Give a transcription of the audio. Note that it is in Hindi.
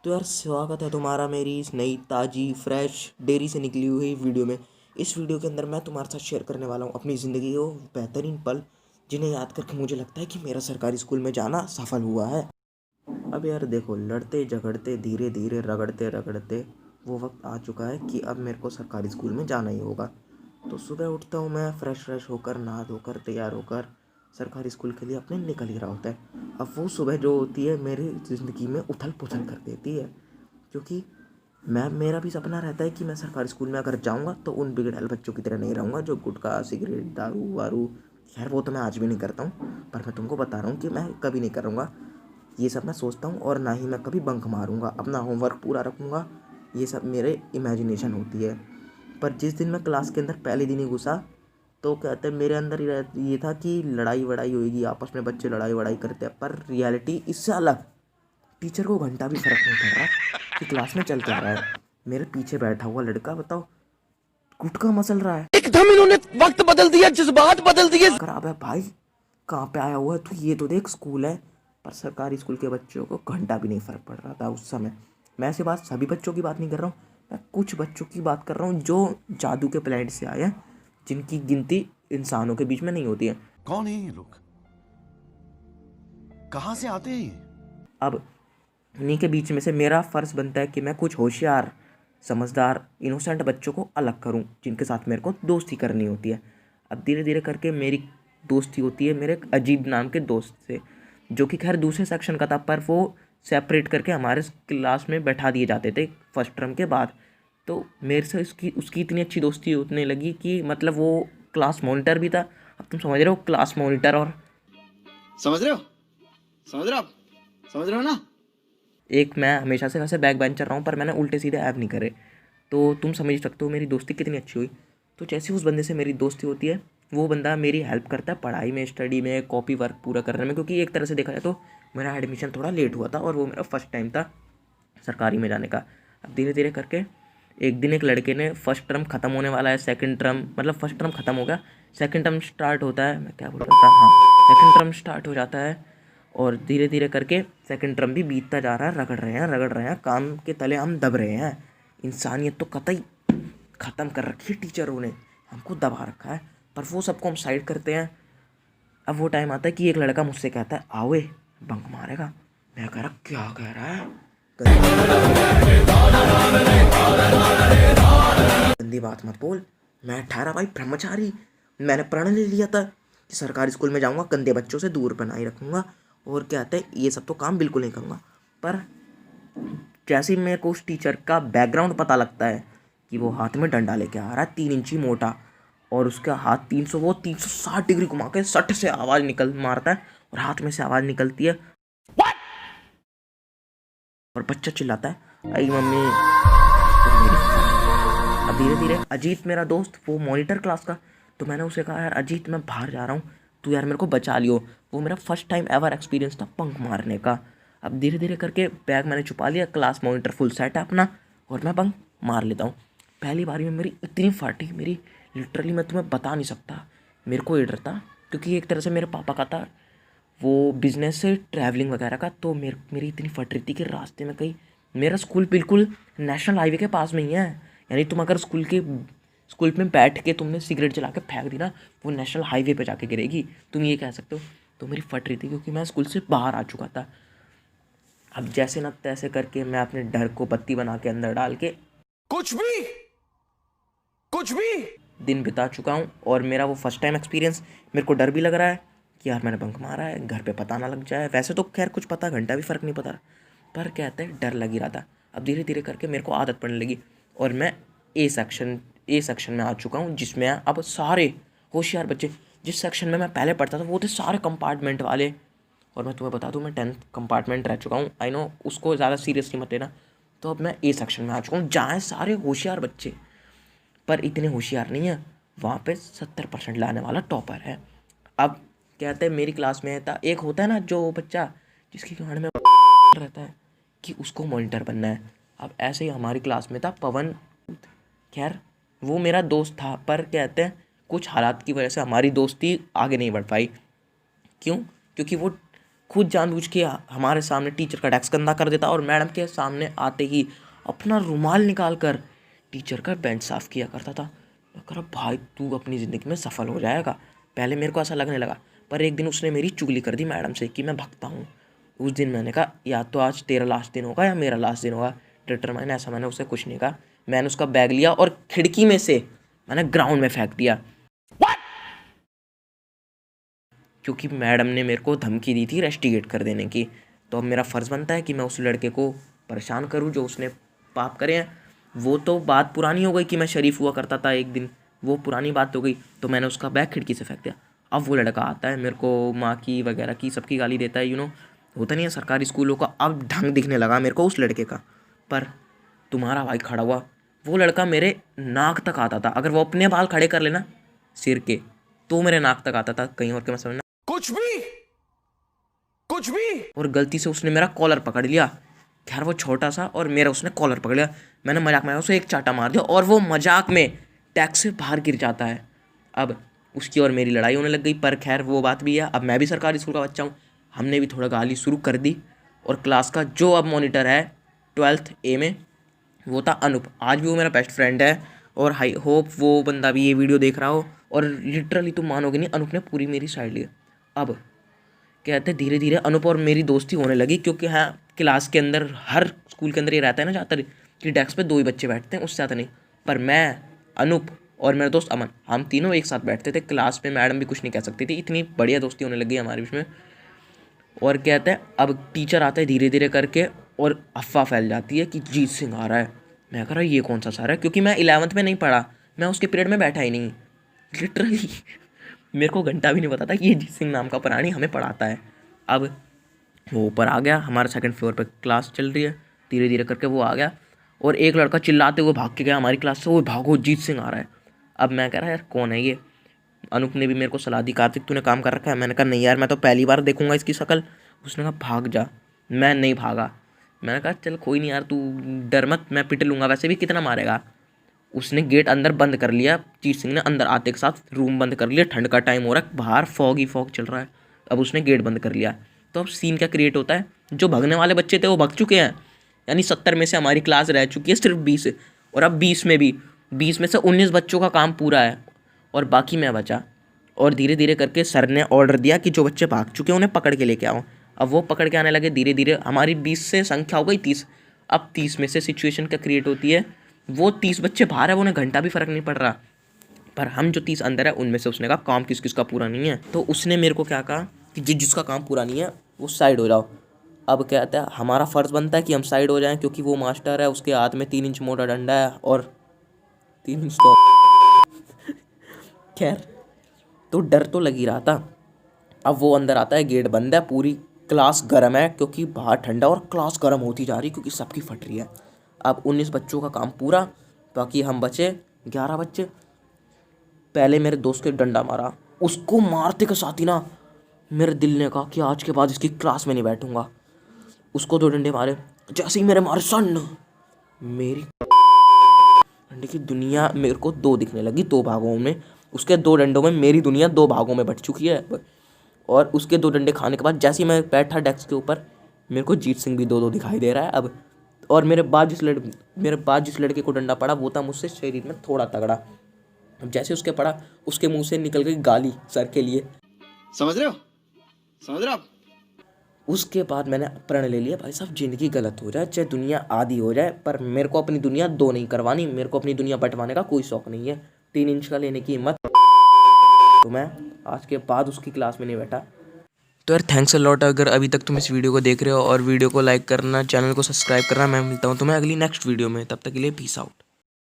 तो यार स्वागत है तुम्हारा मेरी इस नई ताज़ी फ्रेश डेयरी से निकली हुई वीडियो में। इस वीडियो के अंदर मैं तुम्हारे साथ शेयर करने वाला हूँ अपनी ज़िंदगी के वो बेहतरीन पल जिन्हें याद करके मुझे लगता है कि मेरा सरकारी स्कूल में जाना सफल हुआ है। अब यार देखो, लड़ते झगड़ते धीरे धीरे रगड़ते रगड़ते वो वक्त आ चुका है कि अब मेरे को सरकारी स्कूल में जाना ही होगा। तो सुबह उठता हूँ मैं फ्रेश होकर, नहा धोकर, तैयार होकर सरकारी स्कूल के लिए अपने निकल ही रहा होता है। अब वो सुबह जो होती है मेरी ज़िंदगी में उथल पुथल कर देती है, क्योंकि मेरा भी सपना रहता है कि मैं सरकारी स्कूल में अगर जाऊंगा तो उन बिगड़ैल बच्चों की तरह नहीं रहूँगा जो गुटखा सिगरेट दारू वारू, खैर वो तो मैं आज भी नहीं करता हूँ, पर मैं तुमको बता रहा हूँ कि मैं कभी नहीं करूँगा। ये सब मैं सोचता हूँ, और ना ही मैं कभी बंक मारूंगा, अपना होमवर्क पूरा रखूँगा। ये सब मेरे इमेजिनेशन होती है। पर जिस दिन मैं क्लास के अंदर पहले दिन ही घुसा तो कहते हैं मेरे अंदर ये था कि लड़ाई वड़ाई होगी, आपस में बच्चे लड़ाई वड़ाई करते हैं, पर रियलिटी इससे अलग। टीचर को घंटा भी फर्क नहीं पड़ रहा कि क्लास में चल क्या रहा है। मेरे पीछे बैठा हुआ लड़का, बताओ, गुटखा मसल रहा है। एकदम इन्होंने वक्त बदल दिया, जज्बात बदल दिए। खराब है भाई, कहाँ पे आया हुआ है तू? ये तो देख स्कूल है। पर सरकारी स्कूल के बच्चों को घंटा भी नहीं फर्क पड़ रहा था उस समय। मैं ऐसी बात सभी बच्चों की बात नहीं कर रहा हूँ, मैं कुछ बच्चों की बात कर रहा हूँ जो जादू के प्लेनेट से आए हैं, जिनकी गिनती इंसानों के बीच में नहीं होती है। कौन है ये लोग? कहां से आते हैं ये? अब इन्हीं के बीच में से मेरा फ़र्ज़ बनता है कि मैं कुछ होशियार, समझदार, इनोसेंट बच्चों को अलग करूं, जिनके साथ मेरे को दोस्ती करनी होती है। अब धीरे धीरे करके मेरी दोस्ती होती है मेरे एक अजीब नाम के दोस्त से, जो कि खैर दूसरे सेक्शन का था, पर वो सेपरेट करके हमारे क्लास में बैठा दिए जाते थे फर्स्ट टर्म के बाद। तो मेरे से उसकी उसकी इतनी अच्छी दोस्ती होने लगी कि मतलब वो क्लास मॉनिटर भी था। अब तुम समझ रहे हो, क्लास मॉनिटर और समझ रहे हो समझ रहे हो आप समझ रहे हो ना। एक मैं हमेशा से वैसे बैक बेंचर रहा हूँ, पर मैंने उल्टे सीधे ऐप नहीं करे। तो तुम समझ सकते हो मेरी दोस्ती कितनी अच्छी हुई। तो जैसे उस बंदे से मेरी दोस्ती होती है, वो बंदा मेरी हेल्प करता है पढ़ाई में, स्टडी में, कॉपी वर्क पूरा करने में, क्योंकि एक तरह से देखा जाए तो मेरा एडमिशन थोड़ा लेट हुआ था और वो मेरा फर्स्ट टाइम था सरकारी में जाने का। अब धीरे धीरे करके एक दिन एक लड़के ने, फर्स्ट टर्म ख़त्म होने वाला है, सेकंड टर्म मतलब फर्स्ट टर्म ख़त्म हो गया, सेकंड टर्म स्टार्ट होता है, मैं क्या बोल रहा था, हाँ सेकंड टर्म स्टार्ट हो जाता है। और धीरे धीरे करके सेकंड टर्म भी बीतता जा रहा है, रगड़ रहे हैं, काम के तले हम दब रहे हैं। इंसानियत तो कतई ख़त्म कर रखी है टीचरों ने, हमको दबा रखा है, पर वो सबको हम साइड करते हैं। अब वो टाइम आता है कि एक लड़का मुझसे कहता है आओए बंक मारेगा। मैं कह रहा क्या कह रहा है, गंदी बात मत बोल। मैं ठहरा भाई ब्रह्मचारी, मैंने प्रण ले लिया था कि सरकारी स्कूल में जाऊंगा, गंदे बच्चों से दूर बनाए रखूंगा, और क्या कहते हैं ये सब तो काम बिल्कुल नहीं करूँगा। पर जैसे ही मेरे को उस टीचर का बैकग्राउंड पता लगता है कि वो हाथ में डंडा लेके आ रहा है 3 इंची मोटा, और उसका हाथ 360 डिग्री घुमा के सट से आवाज़ निकल मारता है, और हाथ में से आवाज़ निकलती है और बच्चा चिल्लाता है आई मम्मी। अब धीरे धीरे अजीत मेरा दोस्त, वो मॉनिटर क्लास का, तो मैंने उसे कहा यार अजीत मैं बाहर जा रहा हूँ, तू यार मेरे को बचा लियो। वो मेरा फर्स्ट टाइम एवर एक्सपीरियंस था बंक मारने का। अब धीरे धीरे करके बैग मैंने छुपा लिया, क्लास मॉनिटर फुल सेट है अपना, और मैं बंक मार लेता हूँ। पहली बारी में मेरी इतनी फाटी, मेरी लिटरली मैं तुम्हें बता नहीं सकता। मेरे को ये डर था क्योंकि एक तरह से मेरे पापा का था वो बिज़नेस से ट्रैवलिंग वगैरह का, तो मेरी इतनी फट रही थी कि रास्ते में कहीं, मेरा स्कूल बिल्कुल नेशनल हाईवे के पास में ही है, यानी तुम अगर स्कूल में बैठ के तुमने सिगरेट जला के फेंक दी ना, वो नेशनल हाईवे पे जाके गिरेगी, तुम ये कह सकते हो। तो मेरी फट रही थी क्योंकि मैं स्कूल से बाहर आ चुका था। अब जैसे ना तैसे करके मैं अपने डर को बत्ती बना के अंदर डाल के कुछ भी दिन बिता चुका हूँ, और मेरा वो फर्स्ट टाइम एक्सपीरियंस, मेरे को डर भी लग रहा है कि यार मैंने बंक मारा है, घर पे पता ना लग जाए। वैसे तो खैर कुछ पता, घंटा भी फ़र्क नहीं पता, पर कहते हैं डर लग ही रहा था। अब धीरे धीरे करके मेरे को आदत पड़ने लगी, और मैं ए सेक्शन में आ चुका हूँ, जिसमें अब सारे होशियार बच्चे, जिस सेक्शन में मैं पहले पढ़ता था वो थे सारे कंपार्टमेंट वाले। और मैं तुम्हें बता दूँ मैं 10th कंपार्टमेंट रह चुका हूँ, आई नो उसको ज़्यादा सीरियसली मत लेना। तो अब मैं ए सेक्शन में आ चुका हूँ, जहाँ सारे होशियार बच्चे, पर इतने होशियार नहीं है, वहाँ पे 70% लाने वाला टॉपर है। अब कहते हैं मेरी क्लास में था एक, होता है ना जो बच्चा जिसकी गांड में रहता है कि उसको मॉनिटर बनना है। अब ऐसे ही हमारी क्लास में था पवन, खैर वो मेरा दोस्त था, पर कहते हैं कुछ हालात की वजह से हमारी दोस्ती आगे नहीं बढ़ पाई। क्यों? क्योंकि वो खुद जानबूझ के हमारे सामने टीचर का डेस्क गंदा कर देता और मैडम के सामने आते ही अपना रुमाल निकाल कर टीचर का बेंच साफ किया करता था। मैं कह रहा भाई तू अपनी ज़िंदगी में सफल हो जाएगा। पहले मेरे को ऐसा लगने लगा, पर एक दिन उसने मेरी चुगली कर दी मैडम से कि मैं भगता हूँ। उस दिन मैंने कहा या तो आज तेरा लास्ट दिन होगा या मेरा लास्ट दिन होगा, डिटरमाइन। ऐसा मैंने उसे कुछ नहीं कहा। मैंने उसका बैग लिया और खिड़की में से मैंने ग्राउंड में फेंक दिया। क्योंकि मैडम ने मेरे को धमकी दी थी रेस्टिगेट कर देने की। तो अब मेरा फ़र्ज़ बनता है कि मैं उस लड़के को परेशान करूं जो उसने पाप करे हैं। वो तो बात पुरानी हो गई कि मैं शरीफ हुआ करता था एक दिन, वो पुरानी बात हो गई। तो मैंने उसका बैग खिड़की से फेंक दिया। अब वो लड़का आता है मेरे को माँ की वगैरह की सबकी गाली देता है। होता नहीं है सरकारी स्कूलों का। अब ढंग दिखने लगा मेरे को उस लड़के का। पर तुम्हारा भाई खड़ा हुआ, वो लड़का मेरे नाक तक आता था। अगर वो अपने बाल खड़े कर लेना सिर के तो मेरे नाक तक आता था, कहीं और के मैं समझना। कुछ भी और गलती से उसने मेरा कॉलर पकड़ लिया। खैर वो छोटा सा और मेरा उसने कॉलर पकड़ लिया। मैंने मजाक में उसे एक चाटा मार दिया और वो मजाक में टैक्स से बाहर गिर जाता है। अब उसकी और मेरी लड़ाई होने लग गई। पर खैर वो बात भी है, अब मैं भी सरकारी स्कूल का बच्चा हूँ। हमने भी थोड़ा गाली शुरू कर दी। और क्लास का जो अब मॉनिटर है 12th A में, वो था अनूप। आज भी वो मेरा बेस्ट फ्रेंड है और हाई होप वो बंदा भी ये वीडियो देख रहा हो। और लिटरली तुम मानोगे नहीं, अनूप ने पूरी मेरी साइड ली। अब कहते हैं धीरे धीरे अनूप और मेरी दोस्ती होने लगी। क्योंकि हाँ, क्लास के अंदर हर स्कूल के अंदर ये रहता है ना ज़्यादातर कि डेस्क पे 2 ही बच्चे बैठते हैं, उससे ज़्यादा नहीं। पर मैं, अनूप और मेरा दोस्त अमन, हम तीनों एक साथ बैठते थे क्लास में। मैडम भी कुछ नहीं कह सकती थी, इतनी बढ़िया दोस्ती होने लगी हमारे बीच में। और कहते हैं अब टीचर आता है धीरे धीरे करके और अफवाह फैल जाती है कि जीत सिंह आ रहा है। मैं कह रहा ये कौन सा सर है, क्योंकि मैं 11th में नहीं पढ़ा, मैं उसके पीरियड में बैठा ही नहीं। लिटरली मेरे को घंटा भी नहीं पता था कि ये जीत सिंह नाम का प्राणी हमें पढ़ाता है। अब वो ऊपर आ गया, हमारे 2nd फ्लोर पर क्लास चल रही है। धीरे धीरे करके वो आ गया और एक लड़का चिल्लाते हुए भाग के गया हमारी क्लास से, वो भागो जीत सिंह आ रहा है। अब मैं कह रहा यार कौन है ये। अनूप ने भी मेरे को सलाह दी, कार्तिक तूने काम कर रखा है। मैंने कहा नहीं यार, मैं तो पहली बार देखूंगा इसकी शक्ल। उसने कहा भाग जा। मैं नहीं भागा। मैंने कहा चल कोई नहीं यार, तू डर मत, मैं पिट लूँगा, वैसे भी कितना मारेगा। उसने गेट अंदर बंद कर लिया। जीत सिंह ने अंदर आते के साथ रूम बंद कर लिया। ठंड का टाइम हो रहा है, बाहर फॉग ही फॉग चल रहा है। अब उसने गेट बंद कर लिया। तो अब सीन क्या क्रिएट होता है, जो भगने वाले बच्चे थे वो भग चुके हैं। यानी 70 में से हमारी क्लास रह चुकी है सिर्फ 20। और अब 20 में से 19 बच्चों का काम पूरा है और बाकी मैं बचा। और धीरे धीरे करके सर ने ऑर्डर दिया कि जो बच्चे भाग चुके हैं उन्हें पकड़ के लेके आओ। अब वो पकड़ के आने लगे। धीरे धीरे हमारी 20 से संख्या हो गई 30। अब 30 में से सिचुएशन क्या क्रिएट होती है, वो 30 बच्चे बाहर है, उन्हें घंटा भी फ़र्क नहीं पड़ रहा। पर हम जो 30 अंदर है उनमें से उसने कहा काम किस किस का पूरा नहीं है। तो उसने मेरे को क्या कहा कि जिसका काम पूरा नहीं है वो साइड हो जाओ। अब कहता है हमारा फ़र्ज़ बनता है कि हम साइड हो जाएं, क्योंकि वो मास्टर है, उसके हाथ में 3 इंच मोटा डंडा है और 3 इंच तो खैर तो डर तो लग ही रहा था। अब वो अंदर आता है, गेट बंद है, पूरी क्लास गर्म है क्योंकि बाहर ठंडा और क्लास गर्म होती जा रही क्योंकि सबकी फट रही है। अब 19 बच्चों का काम पूरा, बाकी हम बचे 11 बच्चे। पहले मेरे दोस्त के डंडा मारा, उसको मारते के साथ ही ना मेरे दिल ने कहा कि आज के बाद इसकी क्लास में नहीं बैठूंगा। उसको 2 डंडे मारे, जैसे ही मेरे मारे सन, मेरी डंडे की दुनिया मेरे को 2 दिखने लगी, 2 भागों में। उसके 2 डंडों में मेरी दुनिया 2 भागों में बट चुकी है। और उसके 2 डंडे खाने के बाद जैसे ही मैं बैठा डेस्क के ऊपर, मेरे को जीत सिंह भी 2-2 दिखाई दे रहा है अब। और मेरे बाद जिस लड़के को डंडा पड़ा वो था मुझसे शरीर में थोड़ा तगड़ा। अब जैसे उसके पड़ा, उसके मुंह से निकल गई गाली सर के लिए। समझ रहे हो आप? उसके बाद मैंने प्रण ले लिया भाई साहब ज़िंदगी गलत हो जाए चाहे दुनिया आधी हो जाए, पर मेरे को अपनी दुनिया 2 नहीं करवानी। मेरे को अपनी दुनिया बंटवाने का कोई शौक नहीं है। 3 इंच का लेने की हिम्मत। तो मैं आज के बाद उसकी क्लास में नहीं बैठा। तो यार थैंक्स अ लॉट अगर अभी तक तुम इस वीडियो को देख रहे हो, और वीडियो को लाइक करना, चैनल को सब्सक्राइब करना। मैं मिलता हूँ तुम्हें अगली नेक्स्ट वीडियो में, तब तक के लिए पीस आउट।